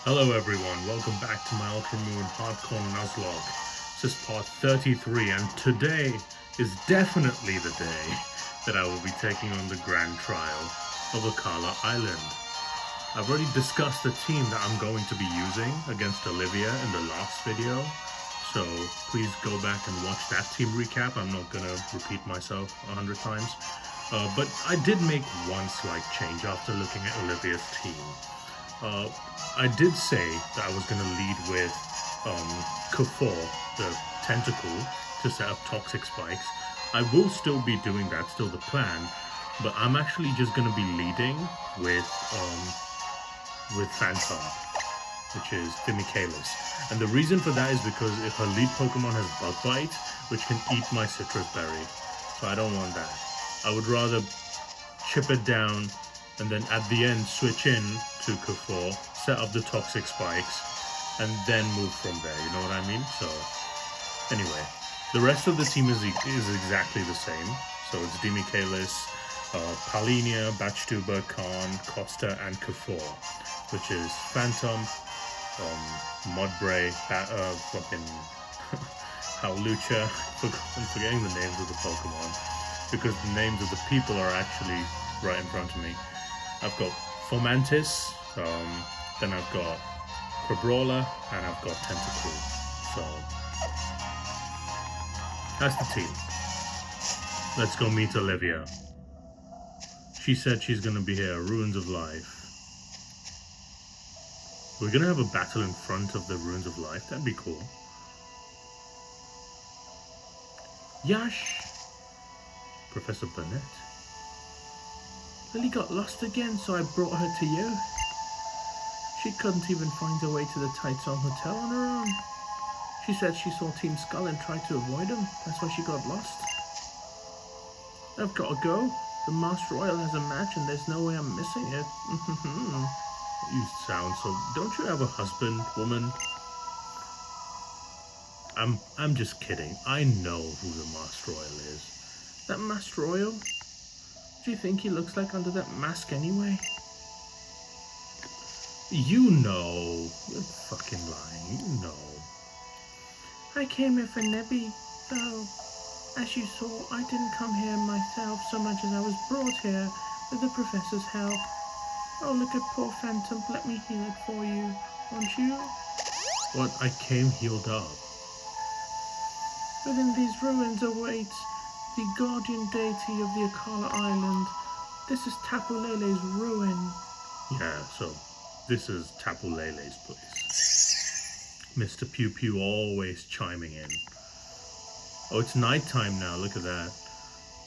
Hello everyone, welcome back to my Ultra Moon Hardcore Nuzlocke. This is part 33 and today is definitely the day that I will be taking on the grand trial of Akala Island. I've already discussed the team that I'm going to be using against Olivia in the last video, so please go back and watch that team recap. I'm not going to repeat myself 100 times, but I did make one slight change after looking at Olivia's team. I did say that I was going to lead with Kufor, the tentacle, to set up toxic spikes. I will still be doing that, still the plan, but I'm actually just going to be leading with Phantom, which is Thimicalis. And the reason for that is because if her lead Pokemon has Bug Bite, which can eat my Citrus Berry, so I don't want that. I would rather chip it down and then at the end switch in to Kufor, set up the toxic spikes, and then move from there, you know what I mean? So, anyway, the rest of the team is exactly the same. So it's Thimicalis, Palinia, Bachtuba, Khan, Costa, and Kufor, which is Phantom, Mudbray, fucking Howlucha. I'm forgetting the names of the Pokemon, because the names of the people are actually right in front of me. I've got Fomantis, then I've got Crabrawler, and I've got Tentacle. So, that's the team. Let's go meet Olivia. She said she's gonna be here, Ruins of Life. We're gonna have a battle in front of the Ruins of Life, that'd be cool. Yash! Professor Burnett. Lily got lost again, so I brought her to you. She couldn't even find her way to the Titan Hotel on her own. She said she saw Team Scholl and tried to avoid them. That's why she got lost. I've got to go. The Master Royal has a match and there's no way I'm missing it. You sound so... Don't you have a husband, woman? I'm just kidding. I know who the Master Royal is. That Master Royal? What do you think he looks like under that mask anyway? You know. You're fucking lying. You know. I came here for Nebby, though. As you saw, I didn't come here myself so much as I was brought here with the Professor's help. Oh, look at poor Phantom. Let me heal it for you, won't you? What? I came healed up. Within these ruins awaits the guardian deity of the Akala Island. This is Tapu Lele's ruin. Yeah, so this is Tapu Lele's place. Mr. Pew Pew always chiming in. Oh, it's nighttime now, look at that.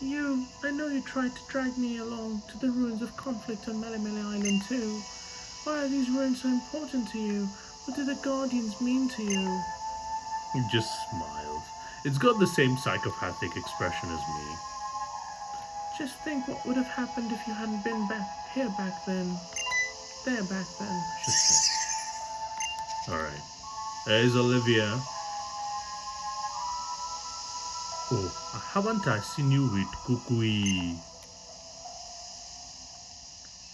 I know you tried to drag me along to the ruins of conflict on Melemele Island too. Why are these ruins so important to you? What do the guardians mean to you? He just smiles. It's got the same psychopathic expression as me. Just think what would have happened if you hadn't been here back then. There back then, I should say. Alright. There's Olivia. Oh, haven't I seen you with Kukui?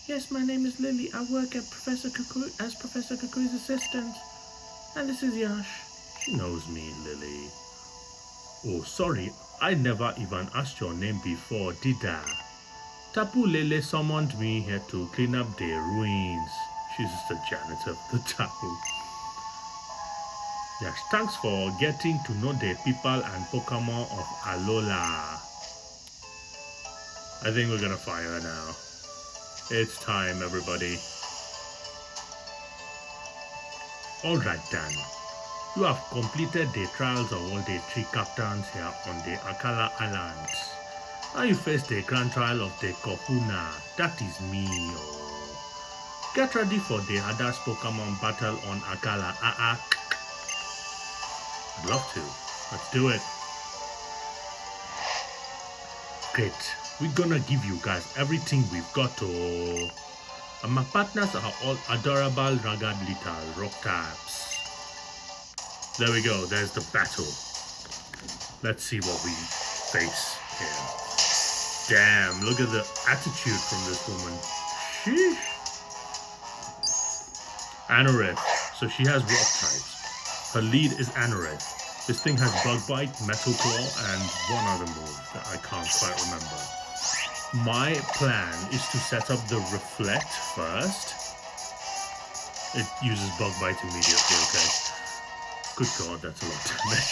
Yes, my name is Lily. I work at Professor Kukui's assistant. And this is Yash. She knows me, Lily. Oh, sorry, I never even asked your name before, did I? Tapu Lele summoned me here to clean up the ruins. She's the janitor of the Tapu. Yes, thanks for getting to know the people and Pokemon of Alola. I think we're gonna fire her now. It's time, everybody. Alright then. You have completed the trials of all the 3 captains here on the Akala Islands. Now you face the grand trial of the Kahuna. That is me. Oh. Get ready for the hardest Pokemon battle on Akala. I'd love to. Let's do it. Great. We're gonna give you guys everything we've got. Oh. And my partners are all adorable, rugged little rock types. There we go, there's the battle. Let's see what we face here. Damn, look at the attitude from this woman. Sheesh. Anorith. So she has rock types. Her lead is Anorith. This thing has Bug Bite, Metal Claw, and one other move that I can't quite remember. My plan is to set up the Reflect first. It uses Bug Bite immediately, okay. Good god, that's a lot of damage.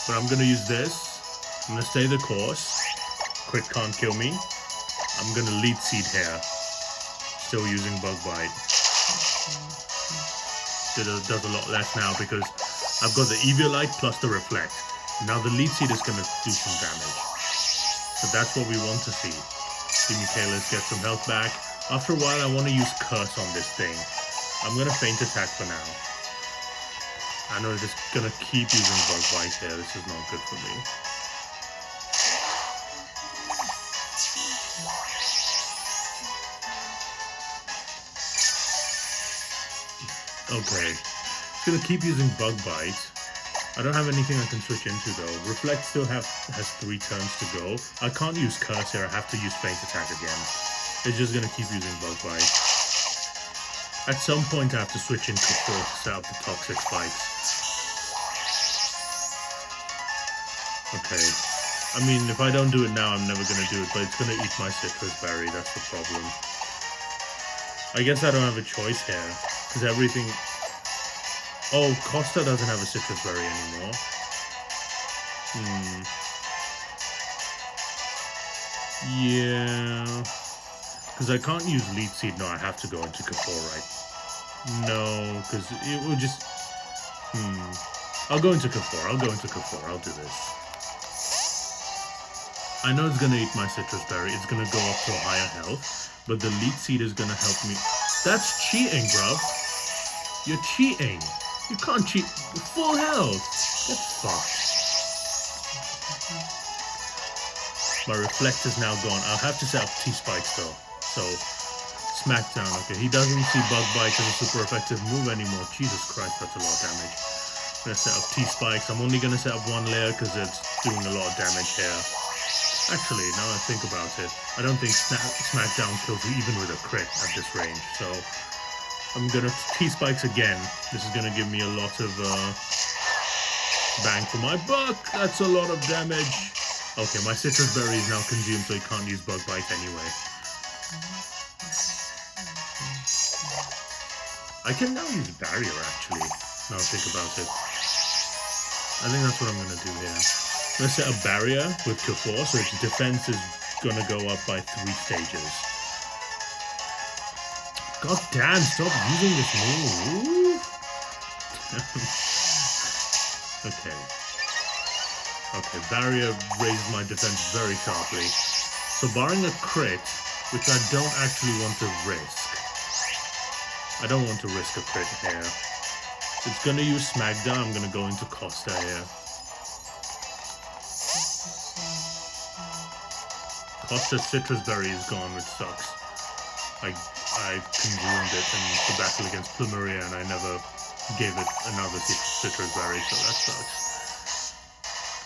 But I'm gonna use this. I'm gonna stay the course. Crit can't kill me. I'm gonna Lead Seed here. Still using Bug Bite. Does a lot less now because I've got the Eviolite plus the Reflect. Now the Lead Seed is gonna do some damage. So that's what we want to see. See Michaelis get some health back. After a while I want to use Curse on this thing. I'm gonna Feint Attack for now. I know it's just gonna keep using Bug Bite here. This is not good for me. Okay. It's gonna keep using Bug Bite. I don't have anything I can switch into though. Reflect still has 3 turns to go. I can't use Curse here. I have to use Feint Attack again. It's just gonna keep using Bug Bite. At some point I have to switch into 4 to set up the Toxic Spikes. Okay. I mean, if I don't do it now, I'm never gonna do it, but it's gonna eat my Citrus Berry, that's the problem. I guess I don't have a choice here, because everything... Oh, Costa doesn't have a Citrus Berry anymore. Yeah... Because I can't use Lead Seed, no, I have to go into Kafor, right? No, because it will just... I'll go into Kafor, I'll do this. I know it's gonna eat my Citrus Berry, it's gonna go up to a higher health, but the Lead Seed is gonna help me. That's cheating, bruv. You're cheating. You can't cheat. Full health. Get fucked. My Reflect is now gone. I'll have to set up T-Spikes though. So, Smackdown. Okay, he doesn't see Bug Bite as a super effective move anymore. Jesus Christ, that's a lot of damage. I'm gonna set up T-Spikes. I'm only gonna set up 1 layer because it's doing a lot of damage here. Actually, now I think about it, I don't think Smackdown kills you even with a crit at this range, so I'm gonna T-Spikes again. This is gonna give me a lot of bang for my buck. That's a lot of damage. Okay, my Citrus Berry is now consumed, so he can't use Bug Bite anyway. I can now use Barrier, actually, now I think about it. I think that's what I'm gonna do here. I'm gonna set a Barrier with Kafor, so its defense is gonna go up by 3 stages. God damn, stop using this move! Okay. Okay, Barrier raises my defense very sharply. So barring a crit, which I don't actually want to risk. I don't want to risk a crit here. It's gonna use Smackdown, I'm gonna go into Costa here. Costa's Citrus Berry is gone, which sucks. I consumed it in the battle against Plumeria and I never gave it another Citrus Berry, so that sucks.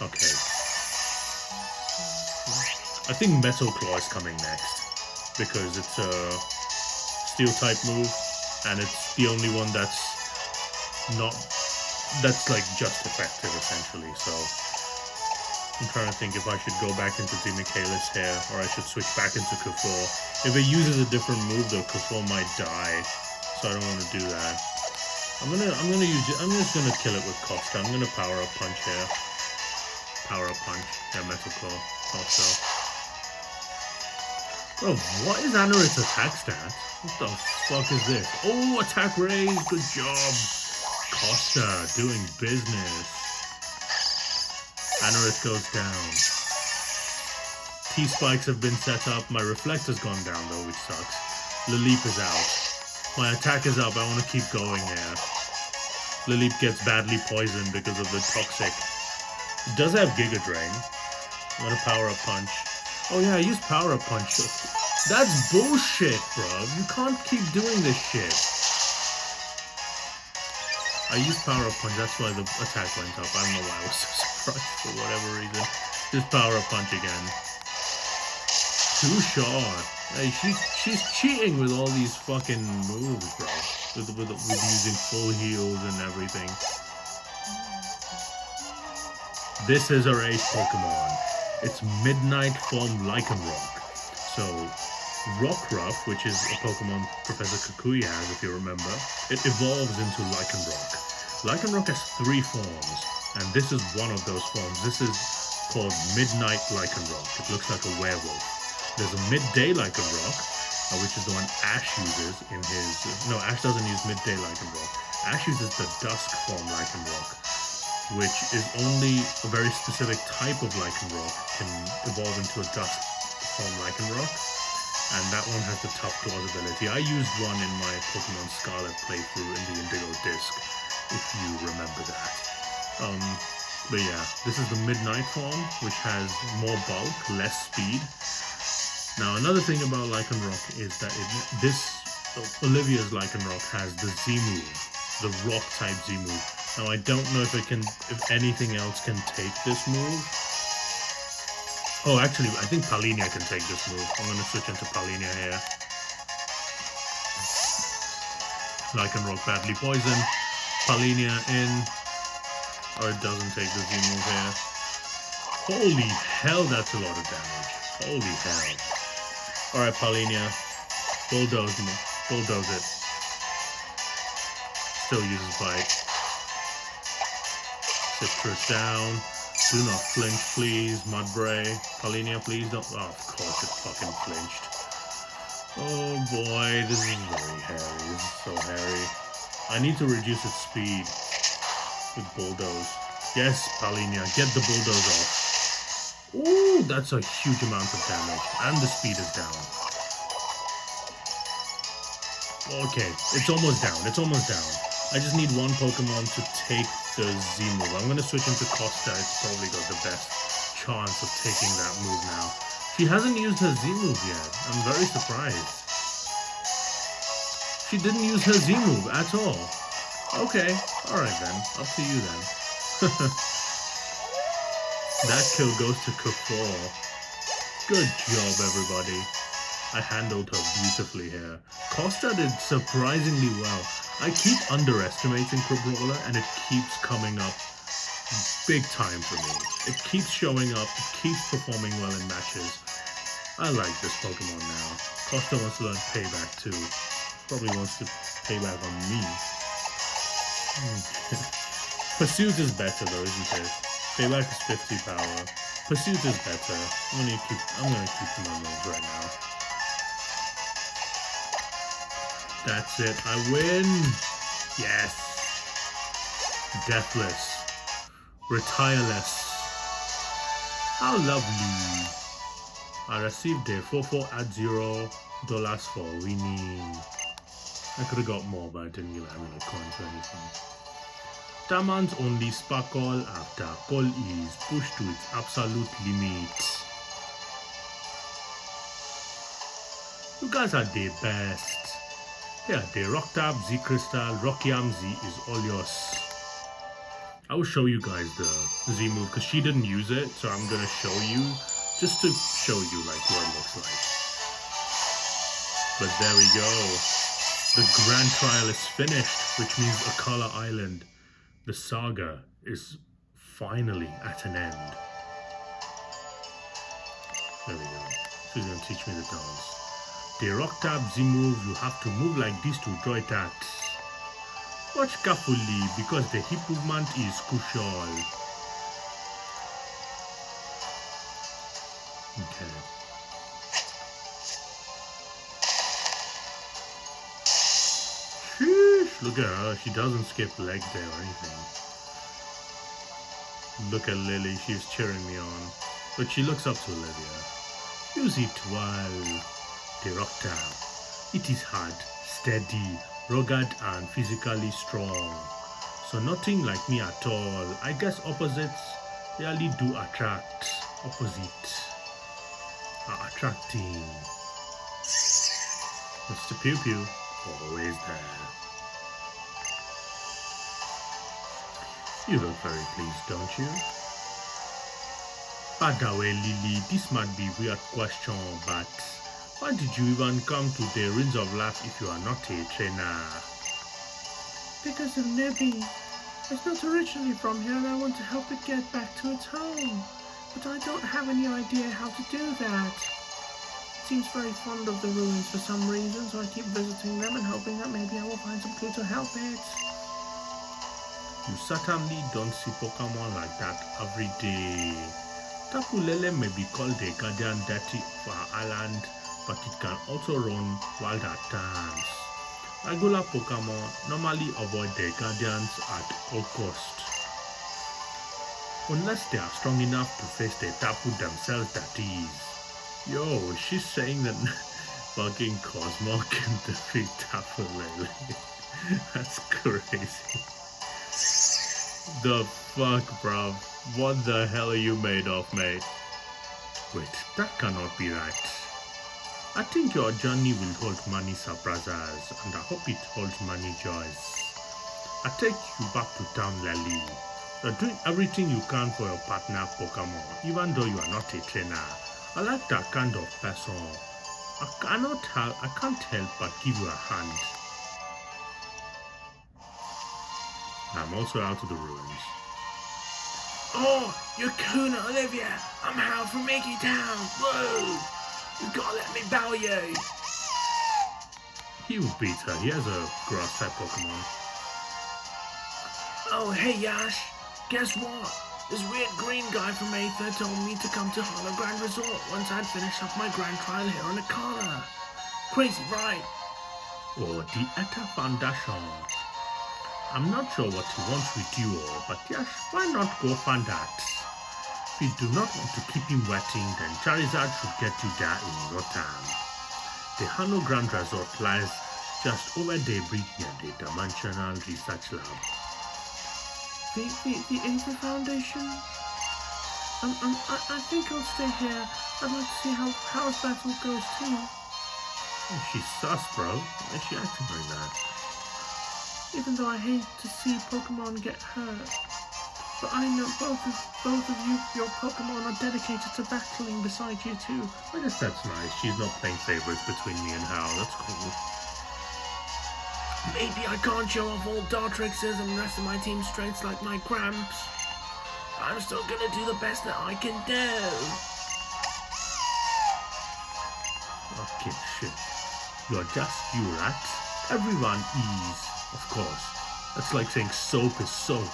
Okay. I think Metal Claw is coming next, because it's a Steel type move, and it's the only one that's like just effective essentially, so I'm trying to think if I should go back into Michaelis here, or I should switch back into Kafor. If it uses a different move though, Kafor might die, so I don't want to do that. I'm just gonna kill it with Costa. I'm gonna Power Up Punch here. Power Up Punch. Yeah, Metal Claw. Costa. Bro, what is Anorith's attack stat? What the fuck is this? Oh, attack raise! Good job! Costa doing business. Anorith goes down. T-Spikes have been set up. My Reflector's gone down though, which sucks. Laleep is out. My attack is up. I want to keep going here. Laleep gets badly poisoned because of the toxic. It does have Giga Drain. I'm gonna Power Up Punch. Oh yeah, I use Power Up Punch. That's bullshit, bro. You can't keep doing this shit. I used Power Up Punch, that's why the attack went up. I don't know why I was so surprised for whatever reason. Just Power Up Punch again. Too short. Hey, she's cheating with all these fucking moves, bro. with using full heals and everything. This is a race Pokemon. It's Midnight form Lycanroc. So Rockruff, which is a Pokemon Professor Kukui has, if you remember, it evolves into Lycanroc. Lycanroc has 3 forms, and this is one of those forms. This is called Midnight Lycanroc. It looks like a werewolf. There's a Midday Lycanroc, which is the one Ash uses in his... No, Ash doesn't use Midday Lycanroc. Ash uses the Dusk form Lycanroc, which is only a very specific type of Lycanroc can evolve into a Dusk form Lycanroc, and that one has the Tough Claws ability. I used one in my Pokemon Scarlet playthrough in the Indigo Disc, if you remember that. But yeah, this is the Midnight form, which has more bulk, less speed. Now another thing about Lycanroc is that Olivia's Lycanroc has the Z move, the Rock type Z move. Now I don't know if anything else can take this move. Oh, actually, I think Palinia can take this move. I'm going to switch into Palinia here. Lycanroc badly poisoned. Palinia in. Or it doesn't take the Z move here. Holy hell, that's a lot of damage. Holy hell. Alright, Palinia. Bulldoze it. Still uses Bite. Citrus down. Do not flinch, please. Mudbray. Palinia, please don't. Oh, of course it fucking flinched. Oh boy, this is very hairy. This is so hairy. I need to reduce its speed with Bulldoze. Yes, Palinia, get the Bulldoze off. Ooh, that's a huge amount of damage. And the speed is down. Okay, it's almost down. It's almost down. I just need one Pokemon to take the Z move. I'm going to switch into Costa. It's probably got the best chance of taking that move now. She hasn't used her Z move yet. I'm very surprised. She didn't use her Z move at all. Okay, alright then. Up to you then. That kill goes to K4. Good job, everybody. I handled her beautifully here. Costa did surprisingly well. I keep underestimating Crabrawler and it keeps coming up big time for me. It keeps showing up, it keeps performing well in matches. I like this Pokemon now. Costa wants to learn Payback too. Probably wants to pay back on me. Pursuit is better though, isn't it? Payback is 50 power. Pursuit is better. I'm gonna keep my moves right now. That's it. I win. Yes. Deathless. Retireless. How lovely. I received a 4/4 at $0 for winning. I could have got more, but I didn't give any coins or anything. Diamond's only sparkle after call is pushed to its absolute limit. You guys are the best. Yeah, the Rock Tap, Z Crystal, Rockyam Z is all yours. I will show you guys the Z move because she didn't use it, so I'm gonna show you just to show you like what it looks like. But there we go. The grand trial is finished, which means Akala Island, the saga, is finally at an end. There we go. She's gonna teach me the dance. The Rock Tap Z move, you have to move like this to draw it at. Watch carefully because the hip movement is crucial. Okay. Sheesh, look at her. She doesn't skip leg day or anything. Look at Lily. She's cheering me on. But she looks up to Olivia. Use it well. The Rock Tap. It is hard, steady, rugged and physically strong. So nothing like me at all. I guess opposites really do attract. Opposite are attracting. Mr. Pew Pew, always there. You look very pleased, don't you? By the way, Lily, this might be a weird question, but why did you even come to the Rings of Life if you are not a trainer? because of Nebby. It's not originally from here and I want to help it get back to its home. But I don't have any idea how to do that. It seems very fond of the ruins for some reason, so I keep visiting them and hoping that maybe I will find some clue to help it. You certainly don't see Pokemon like that every day. Tapu Lele may be called the guardian deity of our island, but it can also run wild at times. Regular Pokemon normally avoid their guardians at all costs, unless they are strong enough to face the Tapu themselves, that is. Yo, she's saying that fucking Cosmo can defeat Tapu Lele. That's crazy. The fuck, bro? What the hell are you made of, mate? Wait, that cannot be right. I think your journey will hold many surprises, and I hope it holds many joys. I take you back to town, Lily. You're doing everything you can for your partner Pokemon, even though you are not a trainer. I like that kind of person. I can't help but give you a hand. I'm also out of the ruins. Oh, you're Kahuna Olivia. I'm Hal from Mickey Town. Whoa! You gotta let me bow you. He will beat her. He has a grass type Pokemon. Oh, hey Yash. Guess what? This weird green guy from Aether told me to come to Hollow Grand Resort once I'd finished up my grand trial here on Akala. Crazy, right? Or the Aether Foundation. I'm not sure what he wants with you all, but yes, why not go find that? If you do not want to keep him waiting, then Charizard should get you there in no time. The Hollow Grand Resort lies just over the bridge near the Dimensional Research Lab. The Aether Foundation? I think I'll stay here. I'd like to see how Hal's battle goes too. Oh, she's sus, bro. Why is she acting like that? Even though I hate to see Pokemon get hurt. But I know both of you, your Pokemon are dedicated to battling beside you too. I guess that's nice. She's not playing favorites between me and Hal. That's cool. Maybe I can't show off all Dartrixes and the rest of my team's strengths like my Gramps. But I'm still gonna do the best that I can do. Okay, shit. You're just you, right? Everyone is, of course. That's like saying soap is soap.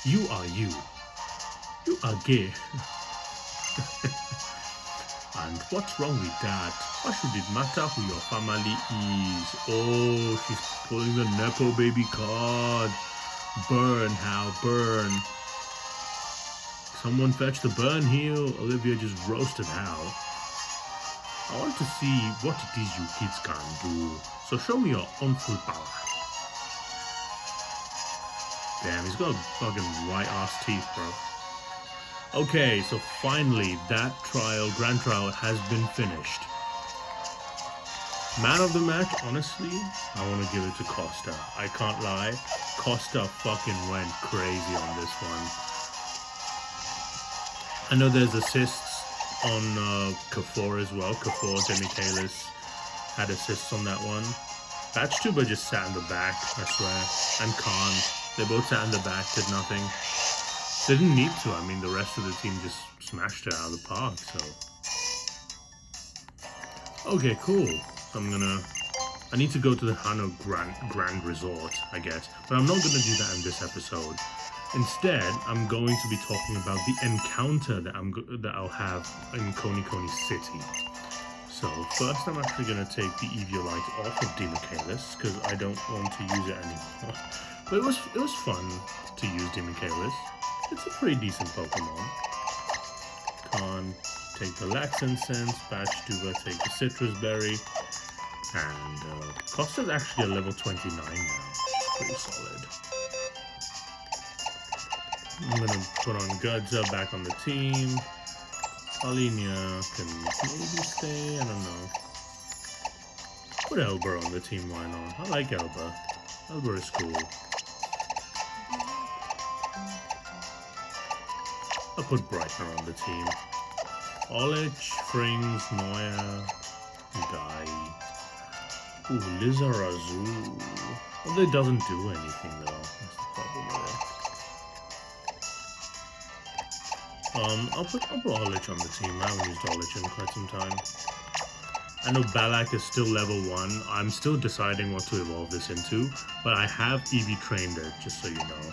You are you. You are gay. And what's wrong with that? Why should it matter who your family is? Oh, she's pulling the Nepo baby card. Burn, Hal, burn. Someone fetch the burn heal. Olivia just roasted Hal. I want to see what it is you kids can do. So show me your own full power. Damn, he's got fucking white ass teeth, bro. Okay, so finally that grand trial has been finished. Man of the match, honestly, I want to give it to Costa. I can't lie, Costa fucking went crazy on this one. I know there's assists on Kafor as well. Kafor, Demichaelis had assists on that one. Batch Tuber just sat in the back, I swear. And Khan, they both sat in the back, did nothing. They didn't need to. I mean, the rest of the team just smashed it out of the park, so. Okay, cool. So I need to go to the Hano Grand Resort, I guess. But I'm not going to do that in this episode. Instead, I'm going to be talking about the encounter that I'll have in Konikoni City. So first, I'm actually going to take the Eviolite off of Demichaelis because I don't want to use it anymore. But it was fun to use Demichaelis. It's a pretty decent Pokemon. Khan, take the Laxant Sense. Batch Tuber, take the Citrus Berry. And Costa's actually a level 29 now. Pretty solid. I'm gonna put on Gudza back on the team. Alinia can maybe stay, I don't know. Put Elber on the team, why not? I like Elber. Elber is cool. I'll put Brightner on the team. Olich, Frings, Noya, Dai. Ooh, Lizarazu. Although it doesn't do anything though. That's the problem with it. I'll put Olich on the team. I haven't used Olich in quite some time. I know Balak is still level 1. I'm still deciding what to evolve this into, but I have EV trained it, just so you know.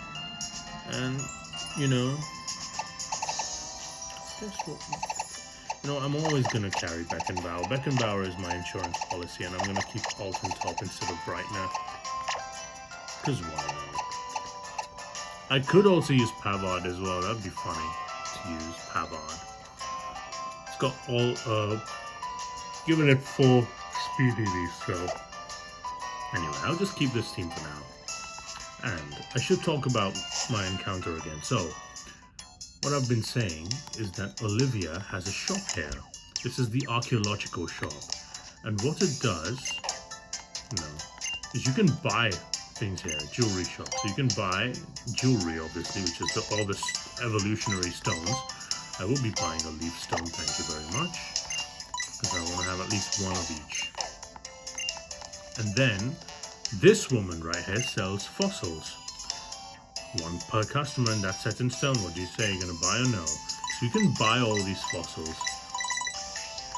And, you know, guess what? You know, I'm always gonna carry Beckenbauer. Beckenbauer is my insurance policy, and I'm gonna keep Alt on top instead of Brightener. Because why not? I could also use Pavard as well. That'd be funny to use Pavard. It's got all, giving it full speed EV, so... Anyway, I'll just keep this team for now. And I should talk about my encounter again. So, what I've been saying is that Olivia has a shop here. This is the archaeological shop. And what it does, is you can buy things here, jewelry shop. So you can buy jewelry, obviously, which is all the evolutionary stones. I will be buying a leaf stone, thank you very much. Because I want to have at least one of each. And then, this woman right here sells fossils. One per customer, and that's set in stone. What do you say? You're gonna buy or no? So you can buy all these fossils.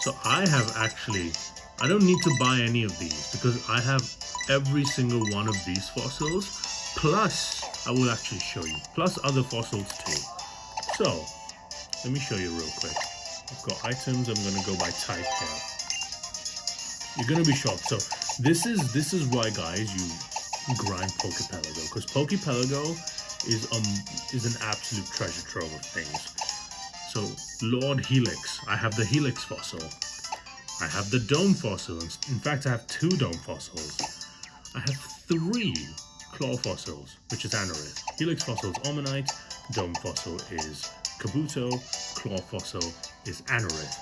So I have actually, I don't need to buy any of these because I have every single one of these fossils. Plus, I will actually show you. Plus other fossils too. So, let me show you real quick. I've got items. I'm gonna go by type here. You're gonna be shocked. So this is why, guys, you grind Pokepelago, because Pokepelago is an absolute treasure trove of things. So Lord Helix, I have the Helix fossil. I have the Dome fossil. In fact, I have 2 Dome fossils. I have 3 Claw fossils, which is Anorith. Helix fossil is Omanite. Dome fossil is Kabuto. Claw fossil is Anorith.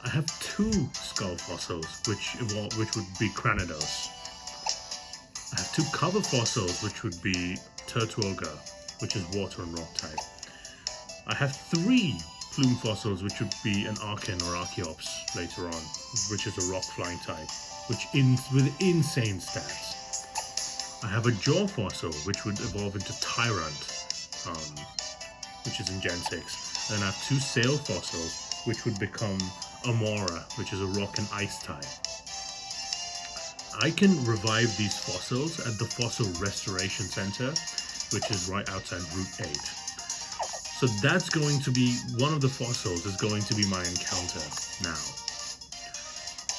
I have 2 Scholl fossils, which would be Cranidos. I have 2 cover fossils, which would be Turtwilga, which is water and rock type. I have 3 plume fossils, which would be an Arcan or Archeops later on, which is a rock flying type, with insane stats. I have a jaw fossil, which would evolve into Tyrant, which is in Gen 6. Then I have 2 sail fossils, which would become Amora, which is a rock and ice type. I can revive these fossils at the Fossil Restoration Center, which is right outside Route 8. So that's going to be, one of the fossils is going to be my encounter now.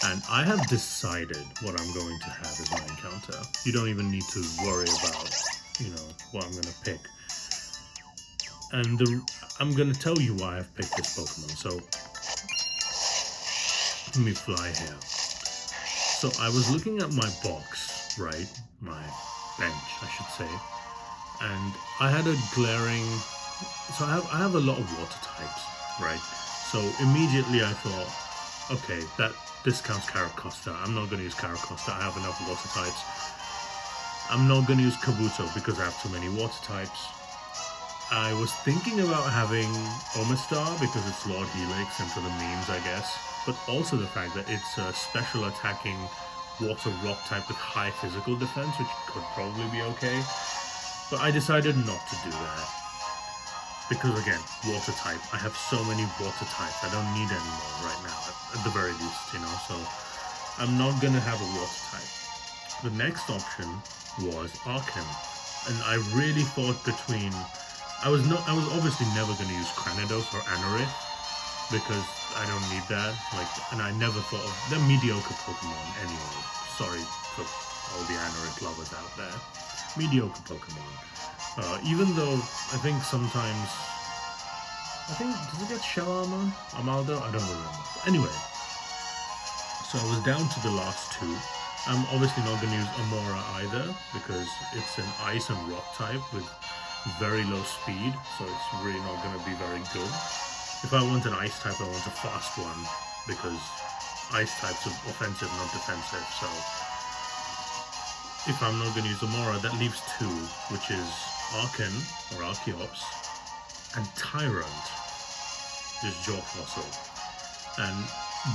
And I have decided what I'm going to have as my encounter. You don't even need to worry about, what I'm going to pick. And I'm going to tell you why I've picked this Pokemon. So, let me fly here. So I was looking at my box, right? My bench, I should say. And I had a glaring... So I have a lot of water types, right? So immediately I thought, okay, that discounts Costa. I'm not going to use Costa. I have enough water types. I'm not going to use Kabuto because I have too many water types. I was thinking about having Omastar because it's Lord Helix and for the memes, I guess. But also the fact that it's a special attacking water rock type with high physical defense, which could probably be okay. But I decided not to do that. Because again, water type. I have so many water types. I don't need any more right now, at the very least, So I'm not going to have a water type. The next option was Arcan. And I really thought between... I was obviously never going to use Cranidos or Anorith, because I don't need that. And I never thought of... They're mediocre Pokemon anyway. Sorry for all the Anorith lovers out there. Mediocre Pokemon. Even though I think sometimes... does it get Shell Armor? Amaldo? I don't remember. Anyway. So I was down to the last 2. I'm obviously not going to use Amora either, because it's an Ice and Rock type with very low speed, so it's really not going to be very good. If I want an Ice type, I want a fast one, because Ice types are offensive, not defensive, so... If I'm not going to use Amora, that leaves 2, which is Arcan, or Archeops, and Tyrant, is Jaw Fossil. And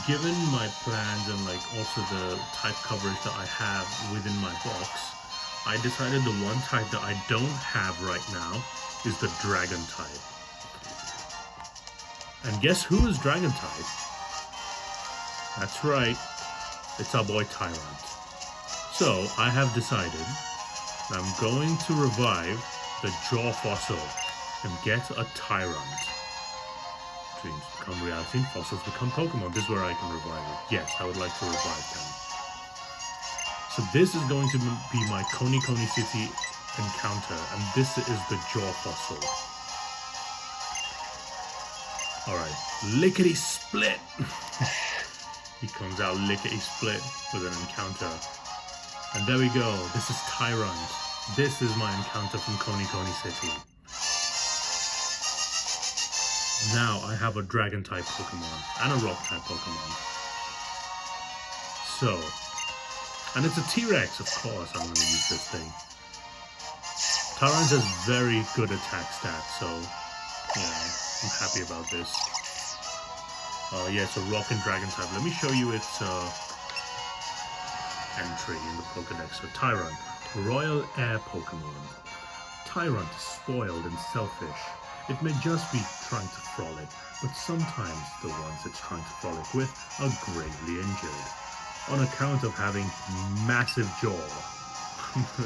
given my plans and also the type coverage that I have within my box, I decided the one type that I don't have right now is the Dragon type. And guess who is Dragon type? That's right, it's our boy Tyrant. So I have decided that I'm going to revive the Jaw fossil and get a Tyrant. Dreams become reality and fossils become Pokemon. This is where I can revive it. Yes, I would like to revive them. So this is going to be my Konikoni City encounter, and this is the Jaw fossil. Alright, lickety split! He comes out lickety split with an encounter. And there we go, this is Tyrant. This is my encounter from Konikoni City. Now I have a Dragon type Pokemon and a Rock type Pokemon. So, and it's a T-Rex, of course I'm going to use this thing. Tyrant has very good attack stats, so yeah, I'm happy about this. Yeah, it's a Rock and Dragon type. Let me show you its entry in the Pokedex. So Tyrant, Royal Air Pokemon. Tyrant is spoiled and selfish. It may just be trying to frolic, but sometimes the ones it's trying to frolic with are gravely injured. On account of having massive jaw,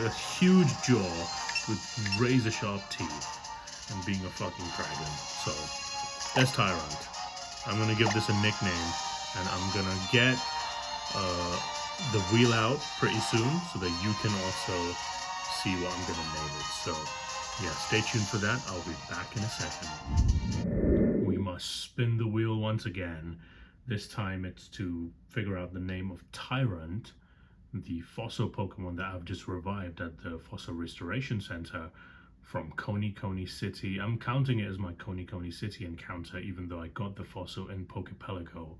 a huge jaw with razor sharp teeth, and being a fucking dragon. So, that's Tyrant. I'm gonna give this a nickname, and I'm gonna get the wheel out pretty soon so that you can also see what I'm gonna name it. So, yeah, stay tuned for that. I'll be back in a second. We must spin the wheel once again. This time it's to figure out the name of Tyrant, the fossil Pokemon that I've just revived at the Fossil Restoration Center from Konikoni City. I'm counting it as my Konikoni City encounter, even though I got the fossil in Pokepelago.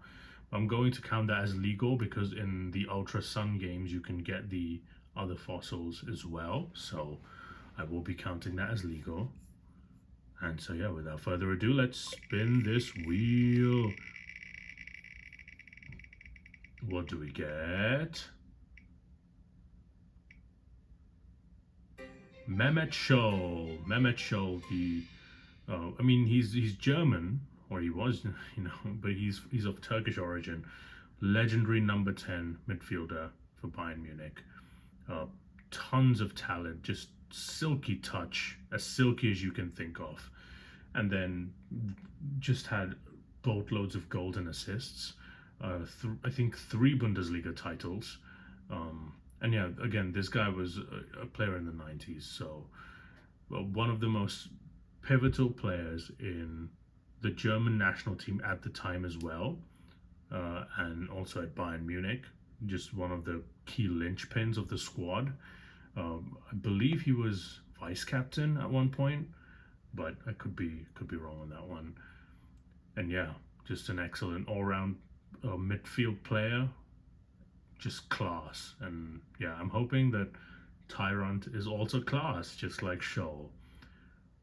I'm going to count that as legal because in the Ultra Sun games you can get the other fossils as well. So I will be counting that as legal. And so yeah, without further ado, let's spin this wheel. What do we get? Mehmet Scholl. Mehmet Scholl, I mean, he's German, or he was, you know, but he's of Turkish origin. Legendary number 10 midfielder for Bayern Munich. Tons of talent, just silky touch, as silky as you can think of. And then just had boatloads of golden assists. I think 3 Bundesliga titles. And yeah, again, this guy was a player in the 90s, so one of the most pivotal players in the German national team at the time as well, and also at Bayern Munich, just one of the key linchpins of the squad. I believe he was vice captain at one point, but I could be wrong on that one. And yeah, just an excellent all-round midfield player. Just class. And yeah, I'm hoping that Tyrant is also class, just like Scholl.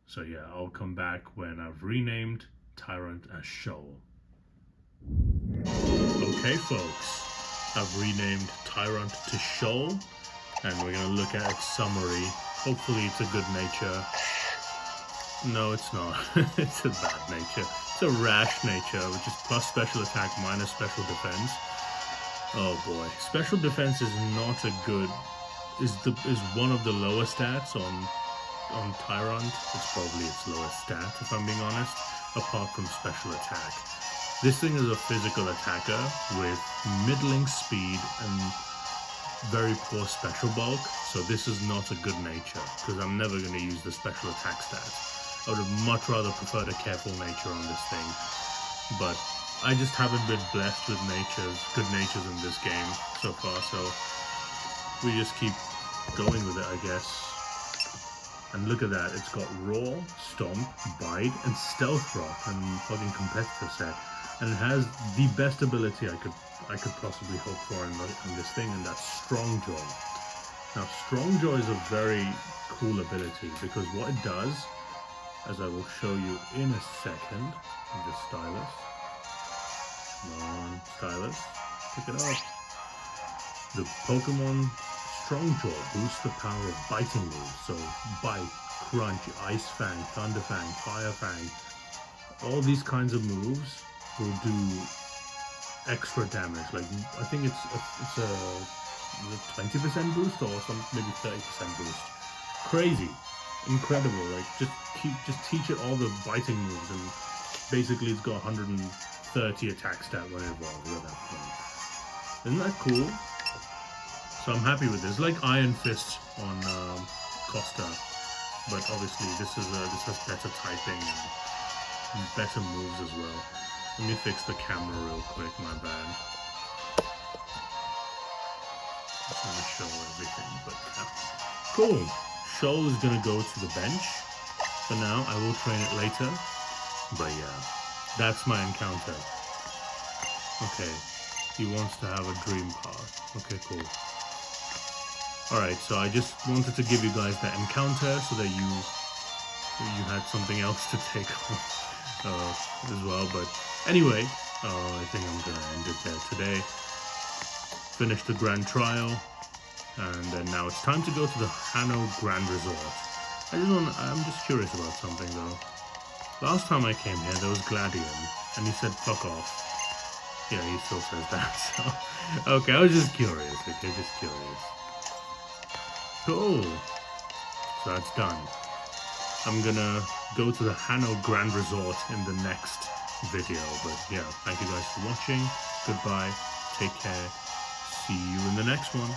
So yeah, I'll come back when I've renamed Tyrant as Scholl. Okay folks, I've renamed Tyrant to Scholl, and we're gonna look at its summary. Hopefully it's a good nature. No, it's not. It's a bad nature. It's a rash nature, which is plus special attack minus special defense. Oh boy, special defense is not a good, is one of the lower stats on Tyrant. It's probably its lowest stat, if I'm being honest, apart from special attack. This thing is a physical attacker with middling speed and very poor special bulk, so this is not a good nature, because I'm never going to use the special attack stats. I would have much rather preferred a careful nature on this thing, but I just haven't been blessed with good natures in this game so far, so we just keep going with it, I guess. And look at that, it's got Roar, Stomp, Bite, and Stealth Rock, and fucking competitor set. And it has the best ability I could possibly hope for in this thing, and that's Strong Jaw. Now, Strong Jaw is a very cool ability, because what it does, as I will show you in a second, with the stylus. Come on, stylus, pick it up. The Pokemon Strong Jaw boosts the power of biting moves, so Bite, Crunch, Ice Fang, Thunder Fang, Fire Fang, all these kinds of moves will do extra damage. Like, I think it's a 20% boost or some maybe 30% boost. Crazy, incredible. Like, just teach it all the biting moves, and basically it's got 130 attack stat when it evolves at that point. Isn't that cool? So I'm happy with this. Like Iron Fist on Costa, but obviously this has better typing and better moves as well. Let me fix the camera real quick. My bad. Just want to show everything, but yeah. Cool. Scholl is gonna go to the bench for now. I will train it later, but yeah, that's my encounter. Okay. He wants to have a dream path. Okay, cool. Alright, so I just wanted to give you guys that encounter so that you had something else to take on as well. But anyway, I think I'm gonna end it there today. Finish the Grand Trial, and then now it's time to go to the Hano Grand Resort. I'm just curious about something though. Last time I came here, there was Gladion, and he said fuck off. Yeah, he still says that, so... Okay, I was just curious, okay, just curious. Cool. So that's done. I'm gonna go to the Hano Grand Resort in the next video, but yeah, thank you guys for watching. Goodbye, take care, see you in the next one.